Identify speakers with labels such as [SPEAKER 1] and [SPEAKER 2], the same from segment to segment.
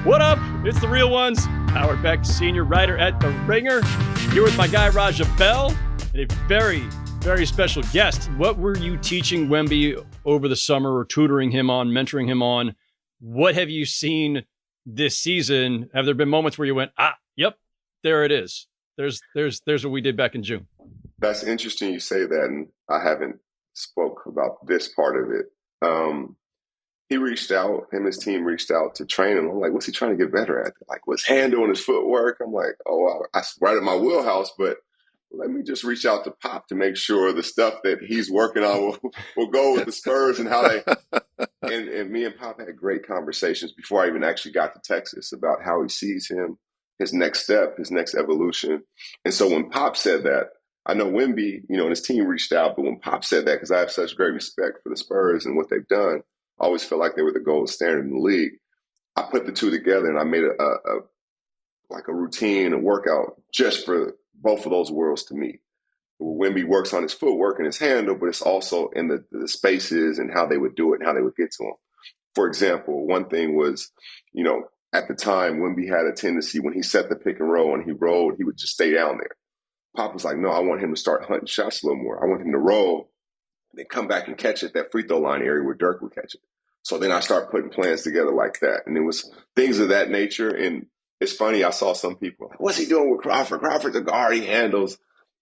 [SPEAKER 1] What up? It's the Real Ones. Howard Beck, senior writer at The Ringer. Here with my guy, Raja Bell, and a very, very special guest. What were you teaching Wemby over the summer, or tutoring him on, mentoring him on? What have you seen this season? Have there been moments where you went, yep, there it is. There's what we did back in June.
[SPEAKER 2] That's interesting you say that, and I haven't spoke about this part of it. He reached out, him and his team reached out to train him. I'm like, what's he trying to get better at? Like, what's handle and his footwork? I'm like, I right in my wheelhouse, but let me just reach out to Pop to make sure the stuff that he's working on will go with the Spurs and how they and me and Pop had great conversations before I even actually got to Texas about how he sees him, his next step, his next evolution. And so when Pop said that, I know Wemby, and his team reached out, but when Pop said that, because I have such great respect for the Spurs and what they've done, I always felt like they were the gold standard in the league. I put the two together and I made a routine, a workout just for both of those worlds to meet. Wemby works on his footwork and his handle, but it's also in the spaces and how they would do it and how they would get to him. For example, one thing was, at the time, Wemby had a tendency when he set the pick and roll and he rolled, he would just stay down there. Pop was like, no, I want him to start hunting shots a little more. I want him to roll and then come back and catch it, that free throw line area where Dirk would catch it. So then I start putting plans together like that. And it was things of that nature. And it's funny, I saw some people like, what's he doing with Crawford? Crawford's a guard, he handles.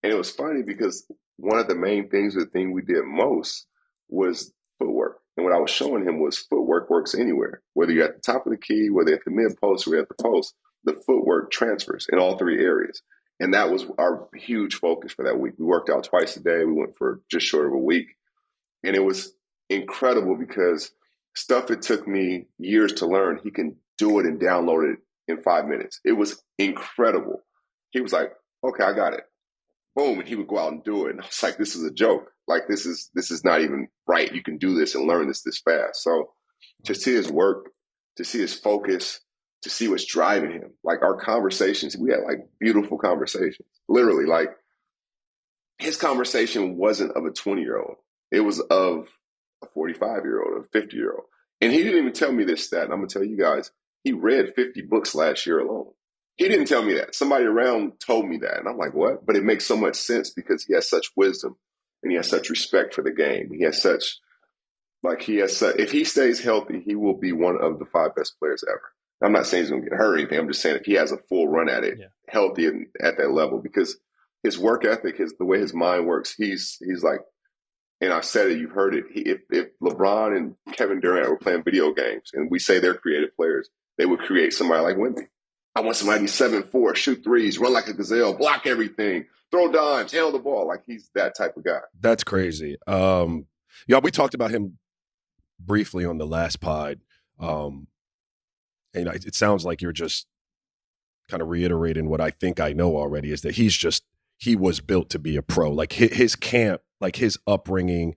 [SPEAKER 2] And it was funny because one of the main things, the thing we did most was footwork. And what I was showing him was footwork works anywhere. Whether you're at the top of the key, whether you're at the mid post or at the post, the footwork transfers in all three areas. And that was our huge focus for that week. We worked out twice a day. We went for just short of a week. And it was incredible because stuff it took me years to learn, he can do it and download it in 5 minutes. It was incredible. He was like, okay, I got it. Boom. And he would go out and do it. And I was like, this is a joke. Like, this is not even right. You can do this and learn this fast. So to see his work, to see his focus, to see what's driving him. Like our conversations, we had like beautiful conversations. Literally, like his conversation wasn't of a 20-year-old. It was of a 45-year-old, a 50-year-old. And he didn't even tell me this stat. And I'm going to tell you guys, he read 50 books last year alone. He didn't tell me that. Somebody around told me that. And I'm like, what? But it makes so much sense because he has such wisdom and he has such respect for the game. He has such, if he stays healthy, he will be one of the 5 best players ever. I'm not saying he's going to get hurt or anything. I'm just saying if he has a full run at it, healthy and at that level, because his work ethic, the way his mind works, he's like, and I've said it, you've heard it. If LeBron and Kevin Durant were playing video games and we say they're creative players, they would create somebody like Wemby. I want somebody to be 7'4", shoot threes, run like a gazelle, block everything, throw dimes, handle the ball. Like he's that type of guy.
[SPEAKER 3] That's crazy. We talked about him briefly on the last pod. And it sounds like you're just kind of reiterating what I think I know already, is that he was built to be a pro. Like his camp, like his upbringing,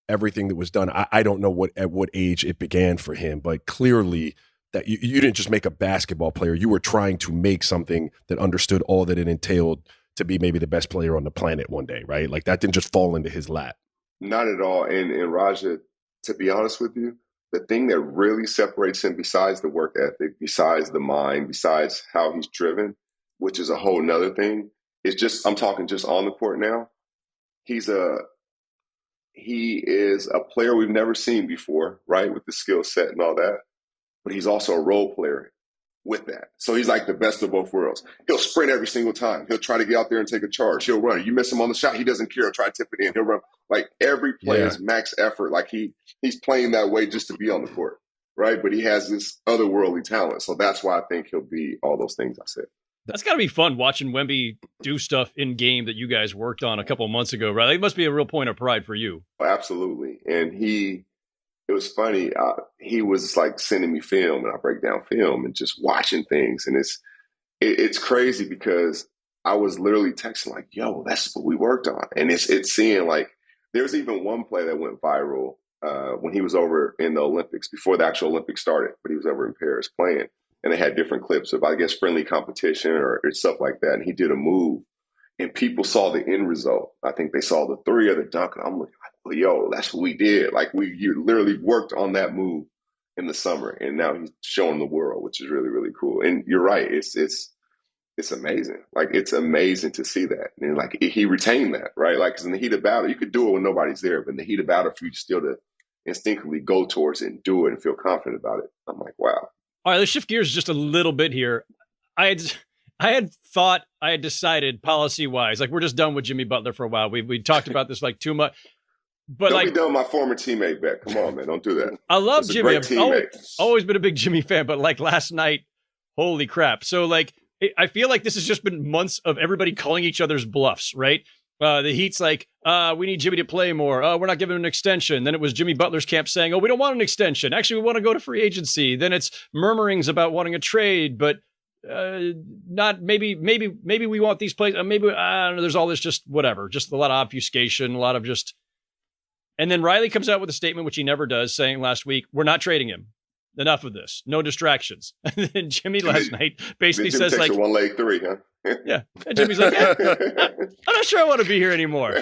[SPEAKER 3] everything that was done. I don't know at what age it began for him, but clearly that you didn't just make a basketball player. You were trying to make something that understood all that it entailed to be maybe the best player on the planet one day, right? Like that didn't just fall into his lap.
[SPEAKER 2] Not at all. And Raja, to be honest with you, the thing that really separates him, besides the work ethic, besides the mind, besides how he's driven, which is a whole nother thing, is just, I'm talking just on the court now. He is a player we've never seen before, right? With the skill set and all that. But he's also a role player with that. So he's like the best of both worlds. He'll sprint every single time. He'll try to get out there and take a charge. He'll run. You miss him on the shot, he doesn't care. He'll try to tip it in. He'll run. Like every play is max effort. Like he's playing that way just to be on the court, right? But he has this otherworldly talent. So that's why I think he'll be all those things I said.
[SPEAKER 1] That's got to be fun watching Wemby do stuff in game that you guys worked on a couple of months ago, right? It must be a real point of pride for you.
[SPEAKER 2] Absolutely. And it was funny. He was like sending me film, and I break down film and just watching things. And it's crazy because I was literally texting like, yo, that's what we worked on. And it's seeing like, there's even one play that went viral when he was over in the Olympics before the actual Olympics started, but he was over in Paris playing. And they had different clips of, I guess, friendly competition or stuff like that. And he did a move and people saw the end result. I think they saw the three or the dunk. And I'm like, yo, that's what we did. Like you literally worked on that move in the summer, and now he's showing the world, which is really, really cool. And you're right, it's amazing. Like, it's amazing to see that, and like he retained that, right? Like, 'cause in the heat of battle, you could do it when nobody's there, but in the heat of battle, for you still to instinctively go towards it and do it and feel confident about it, I'm like, wow.
[SPEAKER 1] All right, let's shift gears just a little bit here. I had thought, I had decided policy-wise, like, we're just done with Jimmy Butler for a while. We talked about this like too much. But
[SPEAKER 2] Don't
[SPEAKER 1] like,
[SPEAKER 2] be done with my former teammate, Beck. Come on, man. Don't do that.
[SPEAKER 1] I love
[SPEAKER 2] That's a
[SPEAKER 1] Jimmy.
[SPEAKER 2] great
[SPEAKER 1] I've
[SPEAKER 2] teammate.
[SPEAKER 1] always been a big Jimmy fan, but like last night, holy crap. So like, I feel like this has just been months of everybody calling each other's bluffs, right? The Heat's like, we need Jimmy to play more. We're not giving him an extension. Then it was Jimmy Butler's camp saying, we don't want an extension. Actually, we want to go to free agency. Then it's murmurings about wanting a trade, but not maybe we want these plays. Maybe, I don't know. There's all this just whatever, just a lot of obfuscation, a lot of just. And then Riley comes out with a statement, which he never does, saying last week, we're not trading him. Enough of this. No distractions. And then Jimmy last night basically says like,
[SPEAKER 2] one leg three, huh?
[SPEAKER 1] Yeah. And Jimmy's like, I'm not sure I want to be here anymore.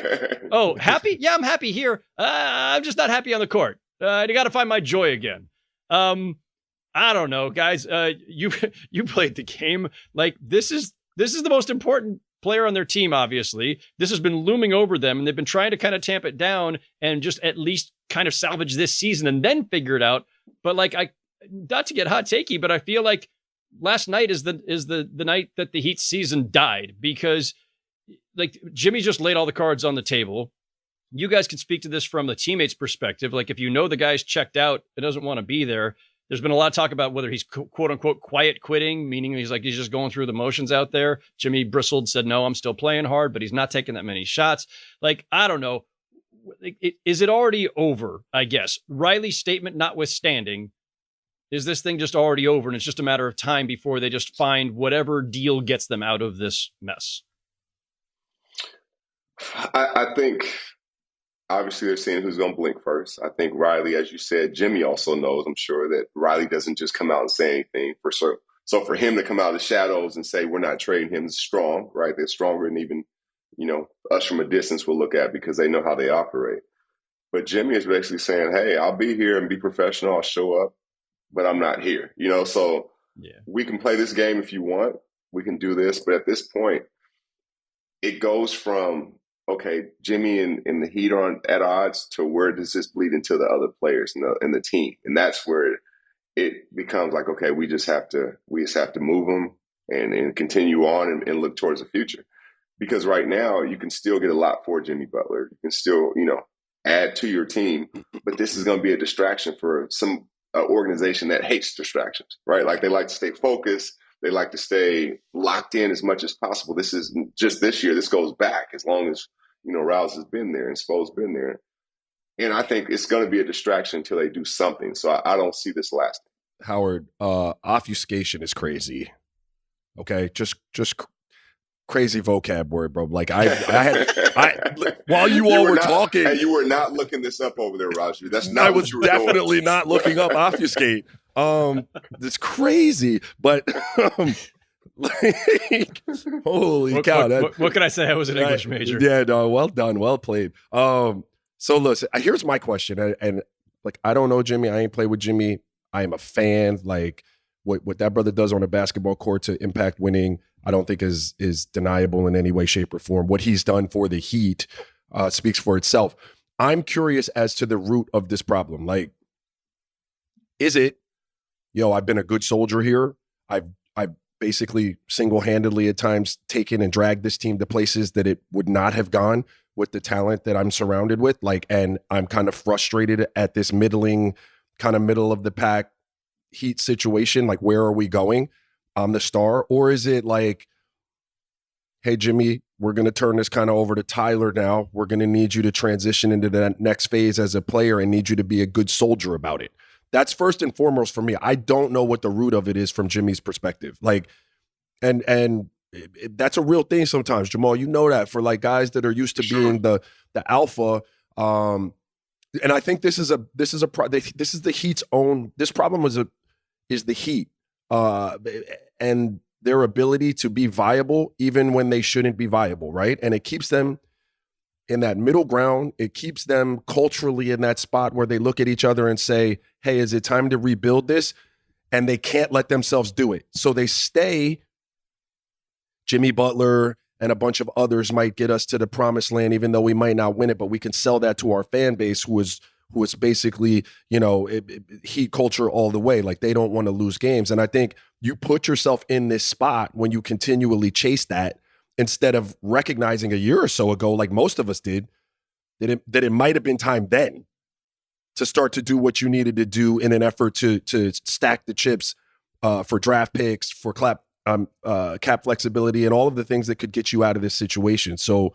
[SPEAKER 1] Oh, happy? Yeah, I'm happy here. I'm just not happy on the court. I got to find my joy again. I don't know, guys. You played the game. Like, this is the most important player on their team, obviously. This has been looming over them, and they've been trying to kind of tamp it down and just at least kind of salvage this season and then figure it out. But like, not to get hot takey, but I feel like last night is the night that the Heat season died, because like Jimmy just laid all the cards on the table. You guys can speak to this from the teammates' perspective. Like, if you know the guy's checked out and doesn't want to be there, there's been a lot of talk about whether he's quote unquote quiet quitting, meaning he's just going through the motions out there. Jimmy bristled, said, no, I'm still playing hard, but he's not taking that many shots. Like, I don't know. Is it already over? I guess Riley's statement notwithstanding, is this thing just already over and it's just a matter of time before they just find whatever deal gets them out of this mess?
[SPEAKER 2] I think obviously they're seeing who's going to blink first. I think Riley, as you said, Jimmy also knows, I'm sure, that Riley doesn't just come out and say anything. So for him to come out of the shadows and say we're not trading him is strong, right? They're stronger than even, us from a distance will look at, because they know how they operate. But Jimmy is basically saying, hey, I'll be here and be professional. I'll show up, but I'm not here, so yeah. We can play this game if you want. We can do this. But at this point, it goes from, okay, Jimmy and the Heat are at odds, to where does this bleed into the other players in the team? And that's where it becomes like, okay, we just have to move them and continue on and look towards the future. Because right now you can still get a lot for Jimmy Butler. You can still, add to your team, but this is going to be a distraction for some organization that hates distractions, right? Like, they like to stay focused. They like to stay locked in as much as possible. This is just this year. This goes back as long as, Rouse has been there and Spo's been there. And I think it's going to be a distraction until they do something. So I don't see this lasting.
[SPEAKER 3] Howard, obfuscation is crazy. Okay, just crazy vocab word, bro. Like I while you all were talking,
[SPEAKER 2] and you were not looking this up over there, Raju. That's not.
[SPEAKER 3] I was definitely not looking up obfuscate. It's crazy, but like, holy cow!
[SPEAKER 1] What can I say? I was an English major.
[SPEAKER 3] Yeah, no, well done, well played. So listen, here's my question, and like, I don't know Jimmy. I ain't played with Jimmy. I am a fan. Like, what that brother does on a basketball court to impact winning, I don't think is deniable in any way, shape, or form. What he's done for the Heat speaks for itself. I'm curious as to the root of this problem. Like, is it, I've been a good soldier here. I've basically single-handedly at times taken and dragged this team to places that it would not have gone with the talent that I'm surrounded with. Like, and I'm kind of frustrated at this middling, kind of middle of the pack Heat situation. Like, where are we going? I'm the star. Or is it like, hey, Jimmy, we're going to turn this kind of over to Tyler now. We're going to need you to transition into that next phase as a player and need you to be a good soldier about it. That's first and foremost for me. I don't know what the root of it is from Jimmy's perspective. Like, and that's a real thing sometimes, Jamal. You know that for like guys that are used to being the alpha. And I think this is the Heat's own. This problem is the Heat and their ability to be viable even when they shouldn't be viable, right? And it keeps them in that middle ground. It keeps them culturally in that spot where they look at each other and say, hey, is it time to rebuild this? And they can't let themselves do it. So they stay. Jimmy Butler and a bunch of others might get us to the promised land, even though we might not win it, but we can sell that to our fan base who is basically, Heat culture all the way. Like, they don't want to lose games. And I think you put yourself in this spot when you continually chase that, instead of recognizing a year or so ago, like most of us did, that it might have been time then to start to do what you needed to do in an effort to stack the chips for draft picks, for cap flexibility, and all of the things that could get you out of this situation. So,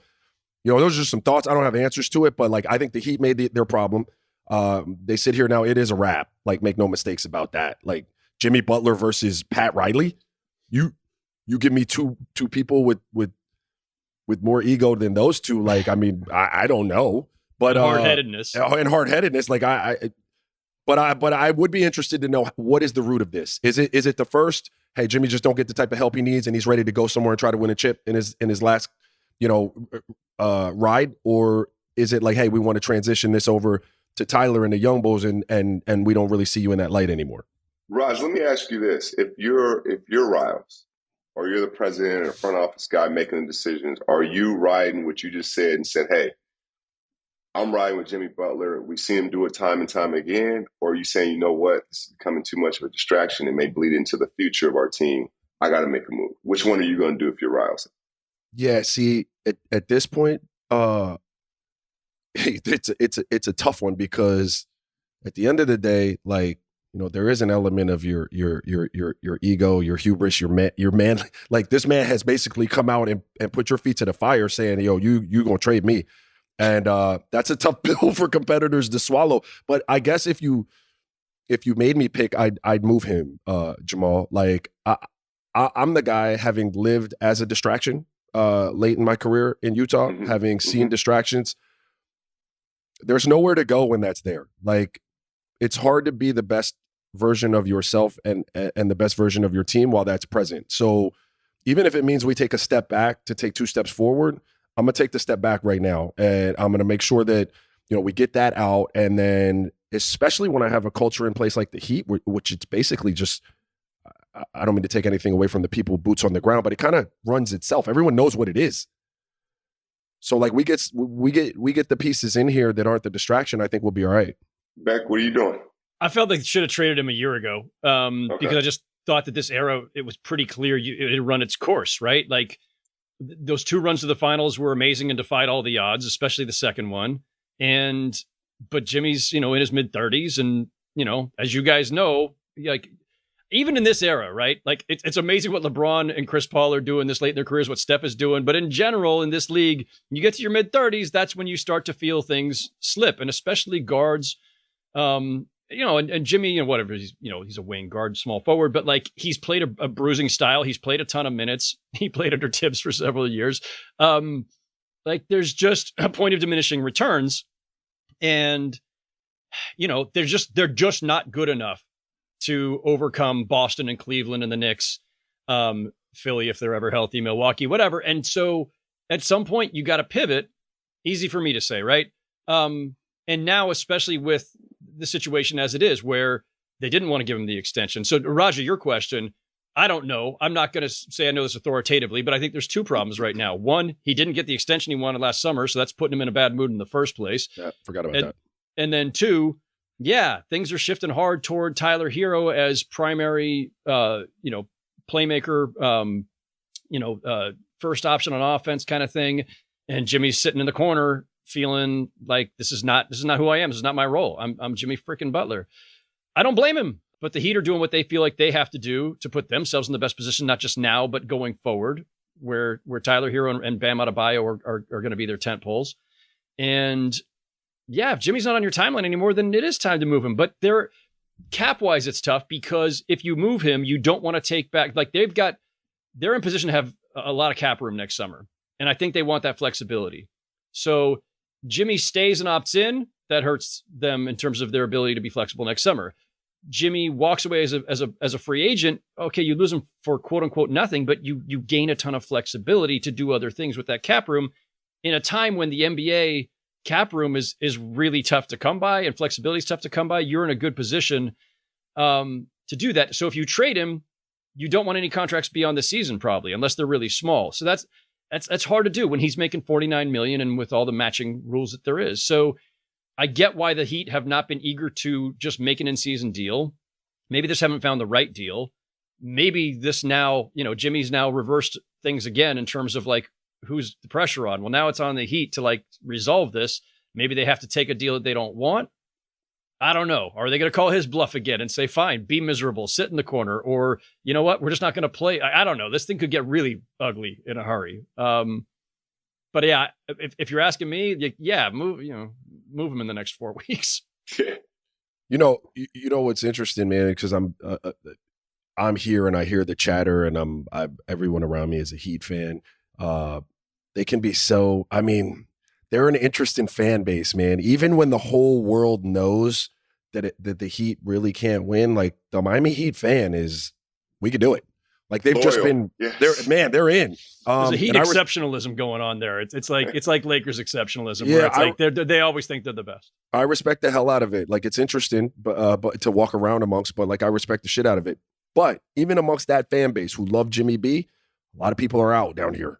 [SPEAKER 3] those are just some thoughts. I don't have answers to it, but like, I think the Heat made their problem. They sit here now. It is a wrap. Like, make no mistakes about that. Like, Jimmy Butler versus Pat Riley. You give me two people with more ego than those two. Like, I mean, I don't know, but
[SPEAKER 1] hard-headedness
[SPEAKER 3] and hard-headedness. Like, but I would be interested to know, what is the root of this? Is it the first? Hey, Jimmy just don't get the type of help he needs, and he's ready to go somewhere and try to win a chip in his last, ride, or is it like, hey, we want to transition this over to Tyler and the Young Bulls, and we don't really see you in that light anymore?
[SPEAKER 2] Raj, let me ask you this: if you're Riles, or you're the president or front office guy making the decisions, are you riding what you just said and said, hey, I'm riding with Jimmy Butler, we see him do it time and time again? Or are you saying, you know what, this is becoming too much of a distraction, it may bleed into the future of our team, I got to make a move? Which one are you going to do if you're Riles?
[SPEAKER 3] Yeah, see, at this point, it's a tough one, because at the end of the day, like, there is an element of your ego, your hubris, your man. Like, this man has basically come out and put your feet to the fire, saying, yo, you gonna trade me. And that's a tough pill for competitors to swallow. But I guess if you made me pick, I'd move him, Jamal. Like, I'm the guy, having lived as a distraction late in my career in Utah, having seen distractions. There's nowhere to go when that's there. Like, it's hard to be the best version of yourself and the best version of your team while that's present. So even if it means we take a step back to take 2 steps forward, I'm going to take the step back right now, and I'm going to make sure that, we get that out. And then, especially when I have a culture in place like the Heat, which it's basically just, I don't mean to take anything away from the people boots on the ground, but it kind of runs itself. Everyone knows what it is. So like, we get the pieces in here that aren't the distraction. I think we'll be all right.
[SPEAKER 2] Beck, what are you doing?
[SPEAKER 1] I felt they should have traded him a year ago, because I just thought that this era, it was pretty clear it had run its course, right? Like, those 2 runs to the finals were amazing and defied all the odds, especially the second one. But Jimmy's, in his mid-30s, and, as you guys know, like, even in this era, right? Like, it's amazing what LeBron and Chris Paul are doing this late in their careers, what Steph is doing. But in general, in this league, you get to your mid-30s, that's when you start to feel things slip, and especially guards. And Jimmy, whatever, he's a wing guard, small forward, but like, he's played a bruising style. He's played a ton of minutes. He played under Tibbs for several years. Like, there's just a point of diminishing returns, and they're just not good enough to overcome Boston and Cleveland and the Knicks, Philly, if they're ever healthy, Milwaukee, whatever. And so at some point you got to pivot. Easy for me to say, right? And now, especially with the situation as it is, where they didn't want to give him the extension. So, Raja, your question, I don't know. I'm not going to say I know this authoritatively, but I think there's 2 problems right now. One, he didn't get the extension he wanted last summer, so that's putting him in a bad mood in the first place.
[SPEAKER 3] Yeah, forgot about that.
[SPEAKER 1] And then 2, yeah, things are shifting hard toward Tyler Hero as primary, playmaker, first option on offense kind of thing. And Jimmy's sitting in the corner feeling like this is not who I am. This is not my role. I'm Jimmy freaking Butler. I don't blame him, but the Heat are doing what they feel like they have to do to put themselves in the best position, not just now, but going forward, where Tyler Hero and Bam Adebayo are going to be their tent poles. And yeah, if Jimmy's not on your timeline anymore, then it is time to move him. But they're cap-wise, it's tough, because if you move him, you don't want to take back, like, they're in position to have a lot of cap room next summer. And I think they want that flexibility. So Jimmy stays and opts in, that hurts them in terms of their ability to be flexible next summer. Jimmy walks away as a free agent. Okay, you lose him for quote unquote nothing, but you gain a ton of flexibility to do other things with that cap room. in a time when the NBA cap room is really tough to come by and flexibility is tough to come by, you're in a good position to do that. So if you trade him, you don't want any contracts beyond the season, probably, unless they're really small. So that's hard to do when he's making $49 million and with all the matching rules that there is. So I get why the Heat have not been eager to just make an in-season deal. Maybe they just haven't found the right deal. Maybe this now, Jimmy's now reversed things again in terms of like, who's the pressure on? Well, now it's on the Heat to like resolve this. Maybe they have to take a deal that they don't want. I don't know. Are they going to call his bluff again and say, fine, be miserable, sit in the corner, or you know what? We're just not going to play. I don't know. This thing could get really ugly in a hurry. But yeah, if you're asking me, yeah, move him in the next 4 weeks.
[SPEAKER 3] You know what's interesting, man, because I'm here and I hear the chatter, and everyone around me is a Heat fan. They can be so. I mean, they're an interesting fan base, man. Even when the whole world knows that the Heat really can't win, like the Miami Heat fan is, we could do it. Like they've just been, yes. They're in.
[SPEAKER 1] There's a Heat exceptionalism going on there. It's like Lakers exceptionalism. Yeah, where it's they always think they're the best.
[SPEAKER 3] I respect the hell out of it. Like it's interesting, but to walk around amongst. But like I respect the shit out of it. But even amongst that fan base who love Jimmy B, a lot of people are out down here.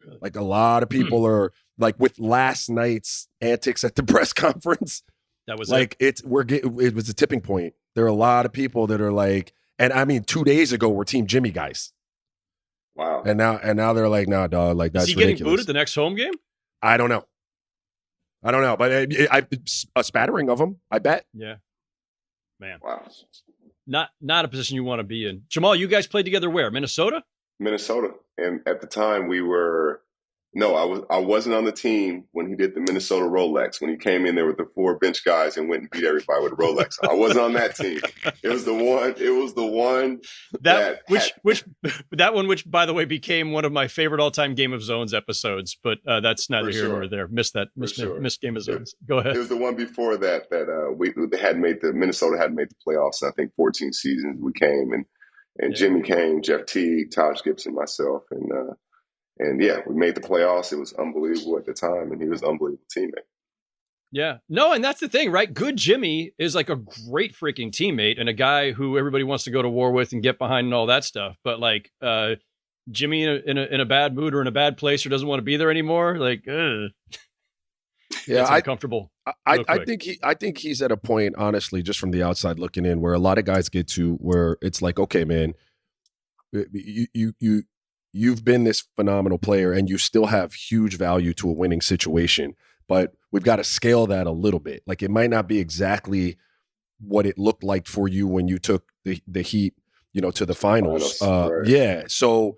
[SPEAKER 3] Really? Like a lot of people are like with last night's antics at the press conference.
[SPEAKER 1] That was
[SPEAKER 3] like it was a tipping point. There are a lot of people that are like. And I mean, 2 days ago, we're Team Jimmy guys.
[SPEAKER 2] Wow.
[SPEAKER 3] And now they're like, nah, dog, like that's ridiculous.
[SPEAKER 1] Is he getting booted the next home game?
[SPEAKER 3] I don't know. But a spattering of them, I bet.
[SPEAKER 1] Yeah. Man.
[SPEAKER 2] Wow.
[SPEAKER 1] Not a position you want to be in. Jamal, you guys played together where? Minnesota?
[SPEAKER 2] Minnesota. And at the time I wasn't on the team when he did the Minnesota Rolex, when he came in there with the 4 bench guys and went and beat everybody with a Rolex. I wasn't on that team. It was the one
[SPEAKER 1] that one, which by the way became one of my favorite all-time Game of Zones episodes, but that's neither here nor there. Missed Game of Zones. Go ahead.
[SPEAKER 2] It was the one before that Minnesota had made the playoffs. I think 14 seasons we came and Jimmy came, Jeff Teague, Taj Gibson, myself, and yeah, we made the playoffs. It was unbelievable at the time, and he was an unbelievable teammate.
[SPEAKER 1] Yeah. No, and that's the thing, right? Good Jimmy is like a great freaking teammate and a guy who everybody wants to go to war with and get behind and all that stuff. But like Jimmy in a bad mood or in a bad place or doesn't want to be there anymore, like, yeah, it's uncomfortable.
[SPEAKER 3] I think he's at a point, honestly, just from the outside looking in, where a lot of guys get to where it's like, okay, man, you've been this phenomenal player and you still have huge value to a winning situation, but we've got to scale that a little bit. Like it might not be exactly what it looked like for you when you took the Heat, to the finals. Right. Yeah. So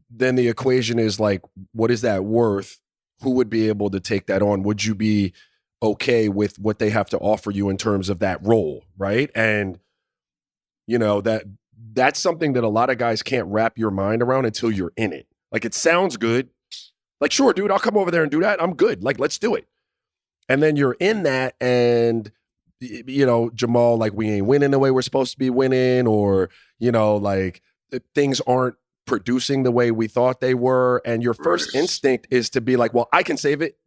[SPEAKER 3] then the equation is like, what is that worth? Who would be able to take that on? Would you be okay with what they have to offer you in terms of that role? Right. And that's something that a lot of guys can't wrap your mind around until you're in it. Like, it sounds good. Like, sure, dude, I'll come over there and do that. I'm good. Like, let's do it. And then you're in that and, Jamal, like, we ain't winning the way we're supposed to be winning, or, like, things aren't producing the way we thought they were. And your first instinct is to be like, well, I can save it.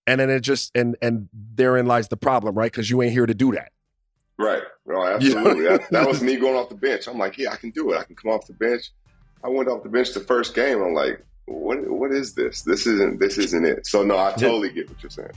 [SPEAKER 3] And then it just, and therein lies the problem, right? Because you ain't here to do that.
[SPEAKER 2] Right. No, absolutely. That was me going off the bench. I'm like, yeah, I can do it. I can come off the bench. I went off the bench the first game. I'm like, what is this? This isn't it. So no, I totally get what you're saying.